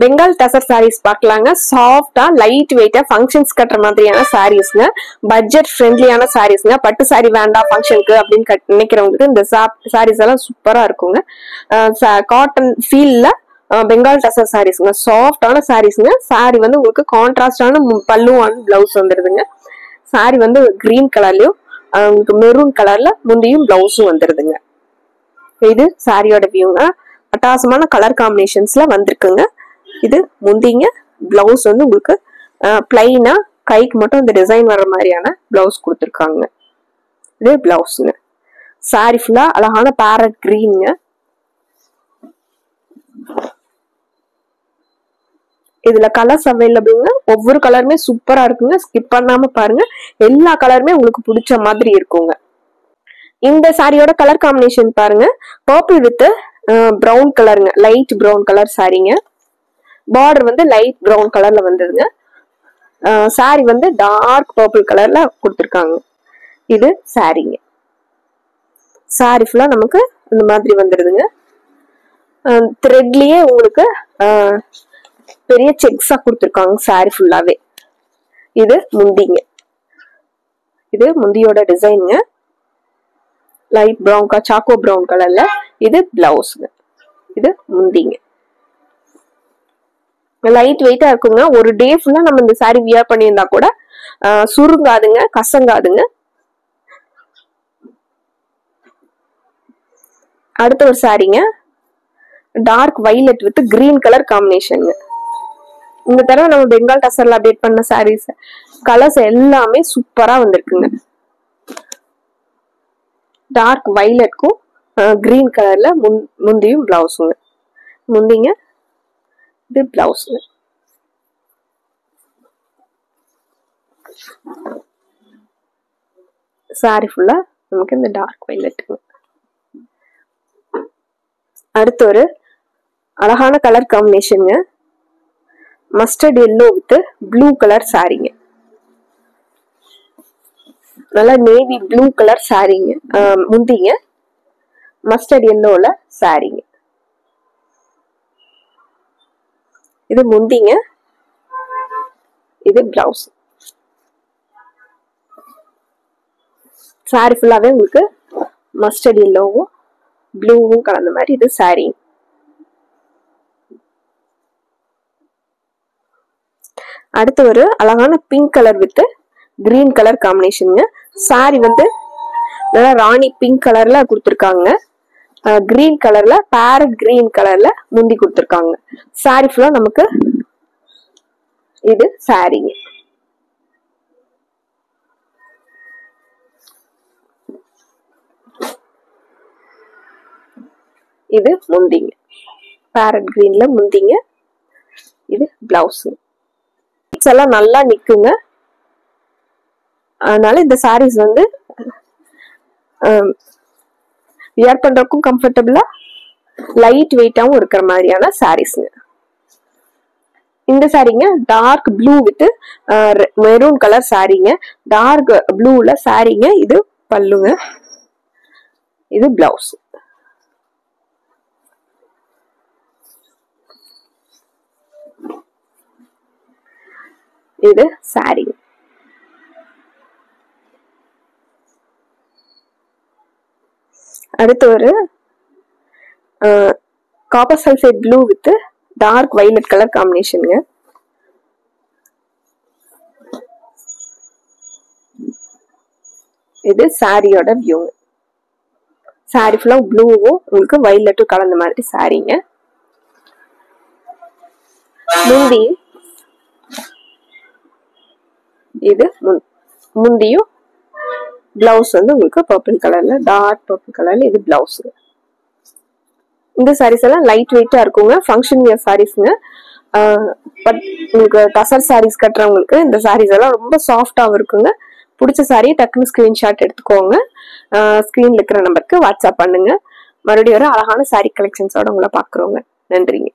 பெங்கால் டசர் சாரீஸ் பார்க்கலாங்க. சாஃப்டா லைட் வெயிட்டா ஃபங்க்ஷன்ஸ் கட்டுற மாதிரியான சாரீஸ்ங்க. பட்ஜெட் ஃப்ரெண்ட்லியான சாரீஸ்ங்க. பட்டு சாரி வேண்டாம் ஃபங்க்ஷனுக்கு அப்படின்னு நினைக்கிறவங்களுக்கு இந்த சாரீஸ் எல்லாம் சூப்பரா இருக்குங்க. காட்டன் ஃபீல்ல பெங்கால் டசர் சாரீஸ்ங்க. சாஃப்டான சாரீஸ்ங்க. சாரி வந்து உங்களுக்கு கான்ட்ராஸ்டான பல்லு அண்ட் பிளவுஸ் வந்துருதுங்க. சாரி வந்து கிரீன் கலர்லயும் உங்களுக்கு மெரூன் கலர்ல முந்தியும் பிளவுஸும் வந்துருதுங்க. இது சாரியோட வியூங்க. அட்டகாசமான கலர் காம்பினேஷன்ஸ்ல வந்திருக்குங்க. இது முந்திங்க. பிளவுஸ் வந்து உங்களுக்கு பிளைனா கைக்கு மட்டும் இந்த டிசைன் வர்ற மாதிரியான பிளவுஸ் கொடுத்துருக்காங்க. இது பிளவுஸுங்க. சாரி ஃபுல்லா அழகான பேரட் கிரீனுங்க. இதுல கலர்ஸ் அவைலபிள்ங்க. ஒவ்வொரு கலருமே சூப்பரா இருக்குங்க. ஸ்கிப் பண்ணாம பாருங்க. எல்லா கலருமே உங்களுக்கு பிடிச்ச மாதிரி இருக்குங்க. இந்த சாரியோட கலர் காம்பினேஷன் பாருங்க. பர்பிள் வித் பிரவுன் கலருங்க. லைட் பிரவுன் கலர் சாரிங்க. பார்டர் வந்து லைட் பிரவுன் கலர்ல வந்ததுங்க. சாரி வந்து டார்க் பர்பிள் கலர்ல கொடுத்துருக்காங்க. இது சாரிங்க. சாரி ஃபுல்லா நமக்கு இந்த மாதிரி வந்துருதுங்க. த்ரெட்லயே உங்களுக்கு பெரிய செக்ஸா கொடுத்துருக்காங்க சாரி ஃபுல்லாவே. இது முந்திங்க. இது முந்தியோட டிசைனுங்க. லைட் பிரவுன் சாக்கோ பிரவுன் கலர்ல. இது பிளவுஸ்ங்க. இது முந்திங்க. லைட் வெயிட்டா இருக்குங்க. ஒரு டே ஃபுல்லா நம்ம இந்த சாரி வியர் பண்ணியிருந்தா கூட சுருங்காதுங்க, கசங்காதுங்க. அடுத்த ஒரு சாரிங்க. Dark violet with green colour காம்பினேஷனுங்க. இந்த தடவை நம்ம பெங்கால் டசர்ல அப்டேட் பண்ண சாரீஸ் கலர்ஸ் எல்லாமே சூப்பரா வந்திருக்குங்க. டார்க் வைலட்க்கும் கிரீன் கலர்ல முந்தியும் பிளவுஸுங்க. முந்திங்க. இது பிளவுஸுங்க. சாரி ஃபுல்லா நமக்கு இந்த டார்க் வைலட்டுங்க. அடுத்து ஒரு அழகான கலர் காம்பினேஷனுங்க. Mustard yellow with blue colour சாரிங்க. நல்லா நேவி ப்ளூ கலர் சாரிங்க. முந்திங்க. மஸ்டர்ட் எல்லோல சாரிங்க. இது முந்திங்க. இது பிளவுஸ். சாரி ஃபுல்லாவே உங்களுக்கு மஸ்டர்ட் எல்லோவும் ப்ளூவும் கலந்த மாதிரி இது சாரி. அடுத்து ஒரு அழகான pink colour with green colour காம்பினேஷனுங்க. சாரி வந்து நல்லா ராணி பிங்க் கலர்ல கொடுத்துருக்காங்க. கிரீன் கலர்ல பேரட் கிரீன் கலர்ல முந்தி கொடுத்துருக்காங்க. சாரி ஃபுல்லா நமக்கு இது சாரிங்க. இது முந்திங்க. பேரட் கிரீன்ல முந்திங்க. இது பிளவுஸ். எல்லாம் நல்லா நிக்குங்க. அதனால இந்த சாரீஸ் வந்து வியர் பண்றதுக்கும் கம்ஃபர்டபுளா லைட் வெயிட்டாவும் இருக்கிற மாதிரியான சாரீஸ்ங்க. இந்த சாரீங்க dark blue with maroon colour சாரீங்க. டார்க் ப்ளூல சாரீங்க. இது பல்லுங்க. இது பிளவுஸ். இது சாரி. அடுத்து ஒரு copper sulphate blue with dark violet colour காம்பினேஷனுங்க. இது சாரியோட வியூங்க. சாரி ஃபுல்லா ப்ளூவும் உங்களுக்கு வைலட்டும் கலந்த மாதிரி சாரிங்க. முந்தி. இது முந்தியும் பிளவுஸ் வந்து உங்களுக்கு பர்பிள் கலர்ல டார்க் பர்பிள் கலர்ல. இது பிளவுஸ். இந்த சாரீஸ் எல்லாம் லைட் வெயிட்டா இருக்குங்க. Function wear சாரீஸ்ங்க. பட் உங்களுக்கு டசர் சாரீஸ் கட்டுறவங்களுக்கு இந்த சாரீஸ் எல்லாம் ரொம்ப சாஃப்டாவும் இருக்குங்க. பிடிச்ச சாரி டக்குன்னு ஸ்கிரீன்ஷாட் எடுத்துக்கோங்க. ஸ்கிரீன்ல இருக்கிற நம்பருக்கு வாட்ஸ்அப் பண்ணுங்க. மறுபடியும் ஒரு அழகான சாரி கலெக்ஷன்ஸோட உங்களை பாக்குறோங்க. நன்றிங்க.